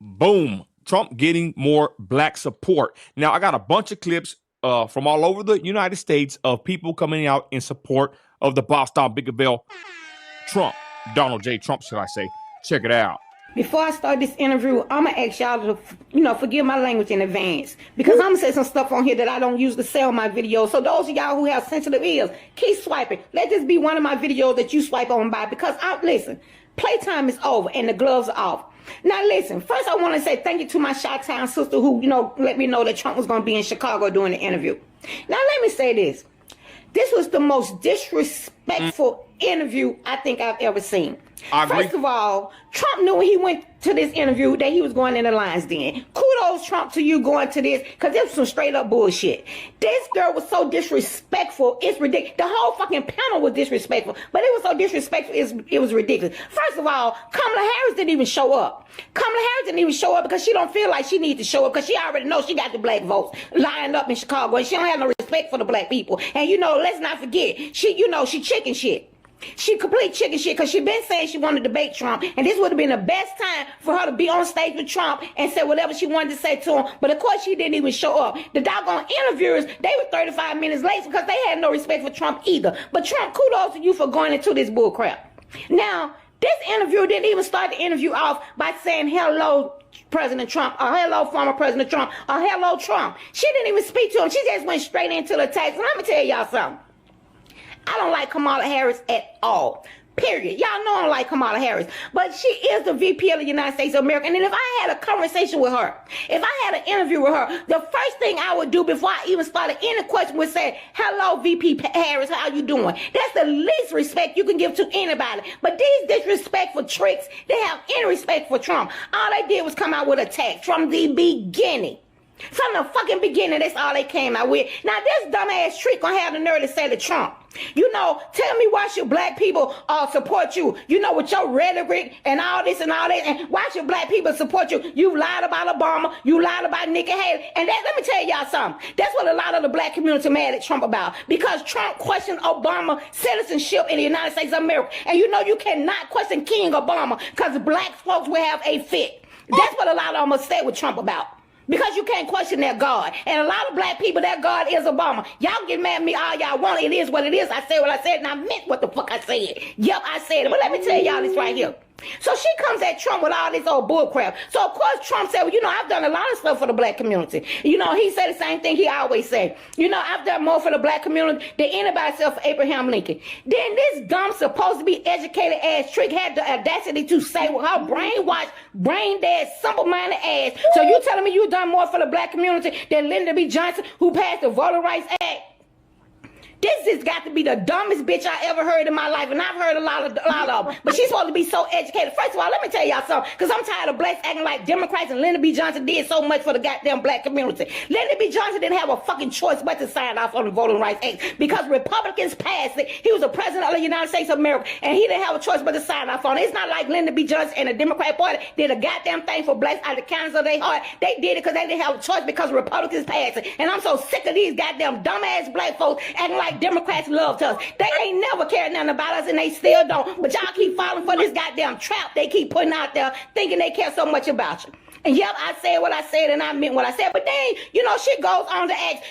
Boom. Trump getting more black support. Now, I got a bunch of clips from all over the United States of people coming out in support of the Boston Biggerville Trump. Donald J. Trump, should I say. Check it out. Before I start this interview, I'm going to ask y'all to, forgive my language in advance. Because I'm going to say some stuff on here that I don't usually say on my videos. So those of y'all who have sensitive ears, keep swiping. Let this be one of my videos that you swipe on by. Because, listen, playtime is over and the gloves are off. Now, listen, first I want to say thank you to my Chi-Town sister who, let me know that Trump was going to be in Chicago during the interview. Now, let me say this. This was the most disrespectful interview I think I've ever seen. First of all, Trump knew when he went to this interview that he was going in the lion's den. Kudos, Trump, to you going to this, because this was some straight up bullshit. This girl was so disrespectful, it's ridiculous. The whole fucking panel was disrespectful, but it was so disrespectful, it was ridiculous. First of all, Kamala Harris didn't even show up. Kamala Harris didn't even show up because she don't feel like she needs to show up, because she already knows she got the black votes lined up in Chicago, and she don't have no respect for the black people. And let's not forget, she chicken shit. She complete chicken shit because she been saying she wanted to debate Trump, and this would have been the best time for her to be on stage with Trump and say whatever she wanted to say to him. But of course she didn't even show up. The doggone interviewers, they were 35 minutes late because they had no respect for Trump either. But Trump, kudos to you for going into this bull crap. Now, this interview didn't even start the interview off by saying hello President Trump, or hello former President Trump, or hello Trump. She didn't even speak to him. She just went straight into the text. And I'm gonna tell y'all something. I don't like Kamala Harris at all. Period. Y'all know I don't like Kamala Harris. But she is the VP of the United States of America. And if I had a conversation with her, if I had an interview with her, the first thing I would do before I even started any question would say, hello, VP Harris, how you doing? That's the least respect you can give to anybody. But these disrespectful tricks, they have any respect for Trump. All they did was come out with attacks from the beginning. From the fucking beginning, that's all they came out with. Now, this dumbass trick gonna have the nerve to say to Trump, tell me why should black people support you? With your rhetoric and all this and all that, and why should black people support you? You lied about Obama, you lied about Nikki Haley, and let me tell y'all something. That's what a lot of the black community mad at Trump about, because Trump questioned Obama citizenship in the United States of America, and you cannot question King Obama, because black folks will have a fit. That's what a lot of them upset with Trump about. Because you can't question their God. And a lot of black people, their God is Obama. Y'all get mad at me all y'all want. It is what it is. I said what I said, and I meant what the fuck I said. Yep, I said it. But let me tell y'all this right here. So she comes at Trump with all this old bullcrap. So of course Trump said, well, I've done a lot of stuff for the black community. He said the same thing he always say. I've done more for the black community than anybody except for Abraham Lincoln. Then this dumb, supposed to be educated ass trick had the audacity to say with her brainwashed, brain dead, simple-minded ass. So you telling me you done more for the black community than Lyndon B. Johnson, who passed the Voter Rights Act? This has got to be the dumbest bitch I ever heard in my life, and I've heard a lot of them. But she's supposed to be so educated. First of all, let me tell y'all something, because I'm tired of blacks acting like Democrats, and Lyndon B. Johnson did so much for the goddamn black community. Lyndon B. Johnson didn't have a fucking choice but to sign off on the Voting Rights Act, because Republicans passed it. He was the president of the United States of America, and he didn't have a choice but to sign off on it. It's not like Lyndon B. Johnson and the Democrat Party did a goddamn thing for blacks out of the kindness of their heart. They did it because they didn't have a choice, because Republicans passed it. And I'm so sick of these goddamn dumbass black folks acting like Democrats love us. They ain't never cared nothing about us, and they still don't. But y'all keep falling for this goddamn trap they keep putting out there, thinking they care so much about you. And yep, I said what I said, and I meant what I said. But then, shit goes on to ask,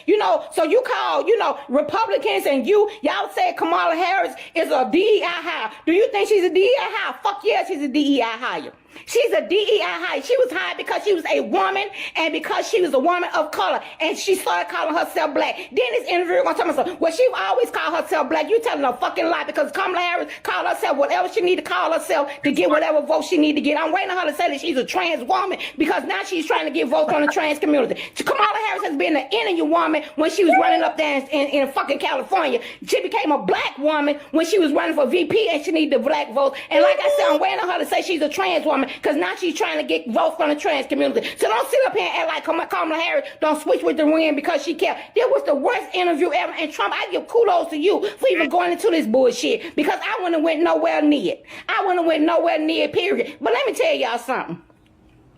so you call, Republicans, and y'all said Kamala Harris is a DEI hire. Do you think she's a DEI hire? Fuck yeah, she's a DEI hire. She's a DEI hire. She was hired because she was a woman, and because she was a woman of color, and she started calling herself black. Then this interviewer gonna tell me, well, she always called herself black. You telling a fucking lie, because Kamala Harris called herself whatever she need to call herself to get whatever vote she need to get. I'm waiting on her to say that she's a trans woman, because now she's trying to get votes on the trans community. Kamala Harris has been an energy woman when she was running up there in fucking California. She became a black woman when she was running for VP, and she needed the black votes. And like I said, I'm waiting on her to say she's a trans woman, because now she's trying to get votes from the trans community. So don't sit up here and act like Kamala Harris don't switch with the wind because she cared. That was the worst interview ever. And Trump, I give kudos to you for even going into this bullshit, because I wouldn't have went nowhere near it. I wouldn't have went nowhere near it, period. But let me tell y'all something.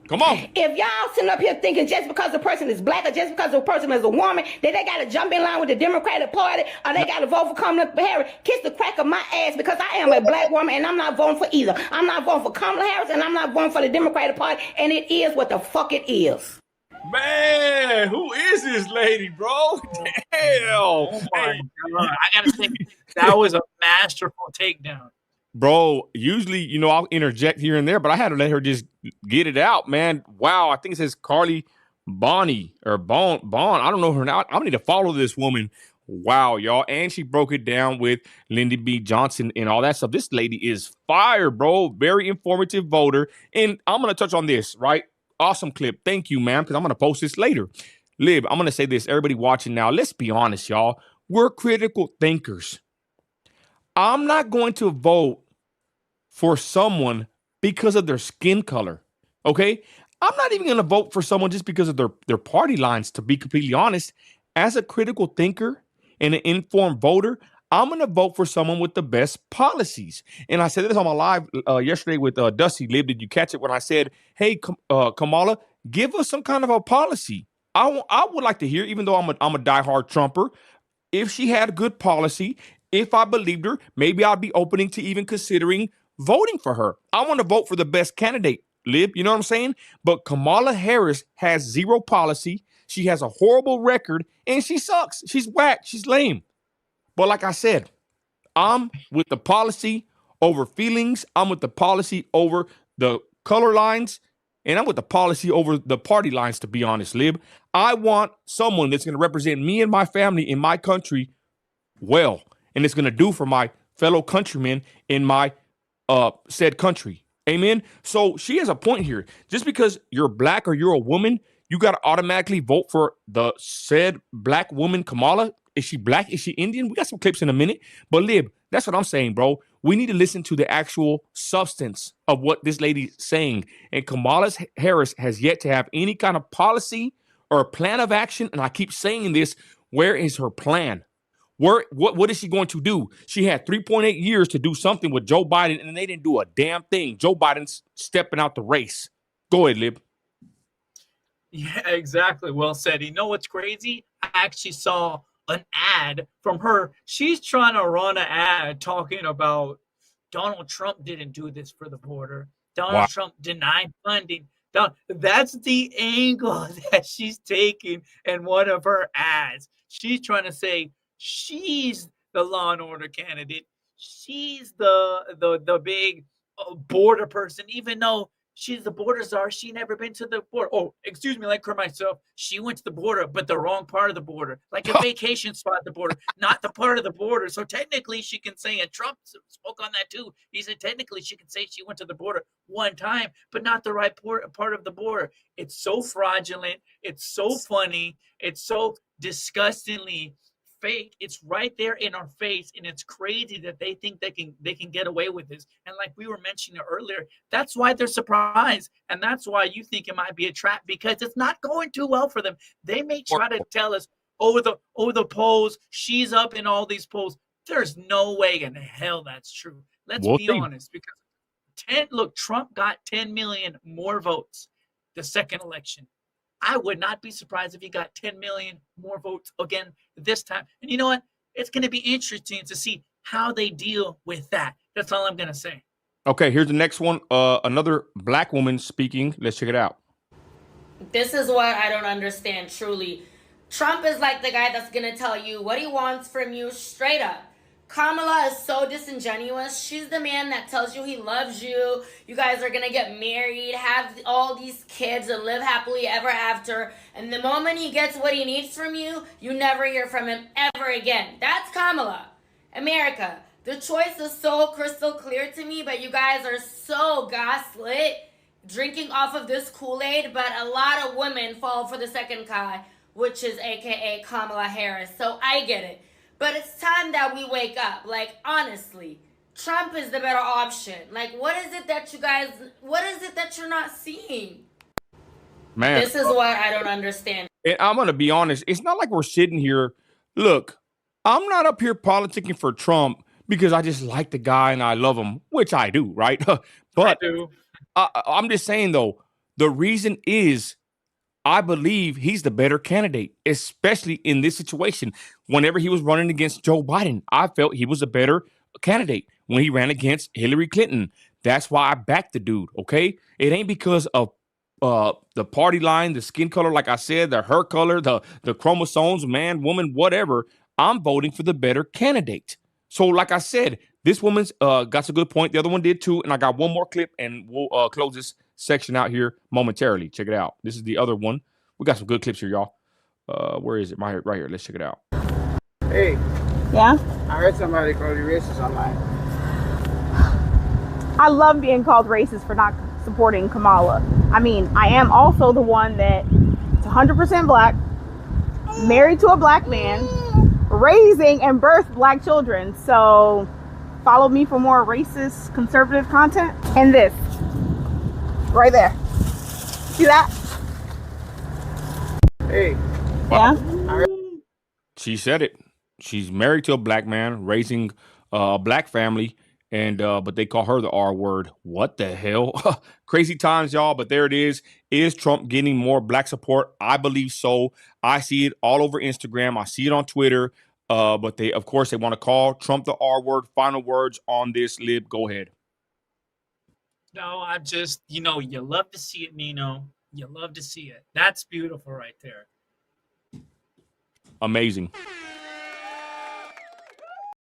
Come on. If y'all sitting up here thinking just because the person is black or just because the person is a woman, that they got to jump in line with the Democratic Party or they got to vote for Kamala Harris, kiss the crack of my ass, because I am a black woman and I'm not voting for either. I'm not voting for Kamala Harris and I'm not voting for the Democratic Party, and it is what the fuck it is. Man, who is this lady, bro? Damn. Oh my God. I gotta say, that was a masterful takedown. Bro, usually, I'll interject here and there, but I had to let her just get it out, man. Wow, I think it says Carly Bonnie or Bon. I don't know her now. I need to follow this woman. Wow, y'all. And she broke it down with Lyndon B. Johnson and all that stuff. This lady is fire, bro. Very informative voter. And I'm going to touch on this, right? Awesome clip. Thank you, ma'am, because I'm going to post this later. Lib, I'm going to say this. Everybody watching now, let's be honest, y'all. We're critical thinkers. I'm not going to vote for someone because of their skin color, okay? I'm not even going to vote for someone just because of their party lines, to be completely honest. As a critical thinker and an informed voter, I'm going to vote for someone with the best policies. And I said this on my live yesterday with Dusty. Lib, did you catch it when I said, hey, Kamala, give us some kind of a policy? I would like to hear, even though I'm a diehard Trumper, if she had a good policy, if I believed her, maybe I'd be opening to even considering voting for her. I want to vote for the best candidate, Lib, you know what I'm saying? But Kamala Harris has zero policy. She has a horrible record, and she sucks. She's whack. She's lame. But like I said, I'm with the policy over feelings. I'm with the policy over the color lines. And I'm with the policy over the party lines, to be honest, Lib. I want someone that's going to represent me and my family in my country well. And it's going to do for my fellow countrymen in my said country. Amen. So she has a point here. Just because you're black or you're a woman, you got to automatically vote for the said black woman, Kamala. Is she black? Is she Indian? We got some clips in a minute. But Lib, that's what I'm saying, bro. We need to listen to the actual substance of what this lady's saying. And Kamala Harris has yet to have any kind of policy or a plan of action. And I keep saying this. Where is her plan? What is she going to do? She had 3.8 years to do something with Joe Biden, and they didn't do a damn thing. Joe Biden's stepping out the race. Go ahead, Lib. Yeah, exactly. Well said. You know what's crazy? I actually saw an ad from her. She's trying to run an ad talking about Donald Trump didn't do this for the border. Donald Trump denied funding. That's the angle that she's taking in one of her ads. She's trying to say she's the law and order candidate. She's the big border person, even though she's the border czar. She never been to the border. Oh, excuse me, like for myself, she went to the border, but the wrong part of the border, like a vacation spot at the border, not the part of the border. So technically she can say, and Trump spoke on that too. He said technically she can say she went to the border one time, but not the right part of the border. It's so fraudulent. It's so funny. It's so disgustingly fake. It's right there in our face, and it's crazy that they think they can get away with this. And like we were mentioning earlier, that's why they're surprised, and that's why you think it might be a trap, because it's not going too well for them. They may try to tell us, the polls, she's up in all these polls. There's no way in hell that's true. Let's be honest, because Trump got 10 million more votes the second election. I would not be surprised if he got 10 million more votes again this time. And you know what? It's going to be interesting to see how they deal with that. That's all I'm going to say. Okay, here's the next one. Another black woman speaking. Let's check it out. This is what I don't understand, truly. Trump is like the guy that's going to tell you what he wants from you straight up. Kamala is so disingenuous. She's the man that tells you he loves you. You guys are going to get married, have all these kids, and live happily ever after. And the moment he gets what he needs from you, you never hear from him ever again. That's Kamala. America, the choice is so crystal clear to me, but you guys are so gaslit, drinking off of this Kool-Aid. But a lot of women fall for the second guy, which is AKA Kamala Harris. So I get it. But it's time that we wake up. Like, honestly, Trump is the better option. Like, what is it that you're not seeing? Man, this is what I don't understand. And I'm going to be honest. It's not like we're sitting here. Look, I'm not up here politicking for Trump because I just like the guy and I love him, which I do, right? But I do. I'm just saying, though, The reason is I believe he's the better candidate, especially in this situation. Whenever he was running against Joe Biden, I felt he was a better candidate when he ran against Hillary Clinton. That's why I backed the dude, okay? It ain't because of the party line, the skin color, like I said, the hair color, the chromosomes, man, woman, whatever. I'm voting for the better candidate. So, like I said, this woman's got a good point. The other one did too. And I got one more clip, and we'll close this section out here momentarily. Check it out. This is the other one. We got some good clips here, y'all. Where is it? Right here. Let's check it out. Hey, Yeah? I heard somebody call you racist online. I love being called racist for not supporting Kamala. I mean, I am also the one that is 100% black, married to a black man, raising and birthed black children. So follow me for more racist conservative content. And this right there. See that? Hey, Yeah? She said it. She's married to a black man, raising a black family, and but they call her the R word. What the hell? Crazy times, y'all. But there it is. Is Trump getting more black support? I believe so. I see it all over Instagram. I see it on Twitter. But they, of course, they want to call Trump the R word. Final words on this, Lib. Go ahead. No, I just, you love to see it, Nino. You love to see it. That's beautiful right there. Amazing.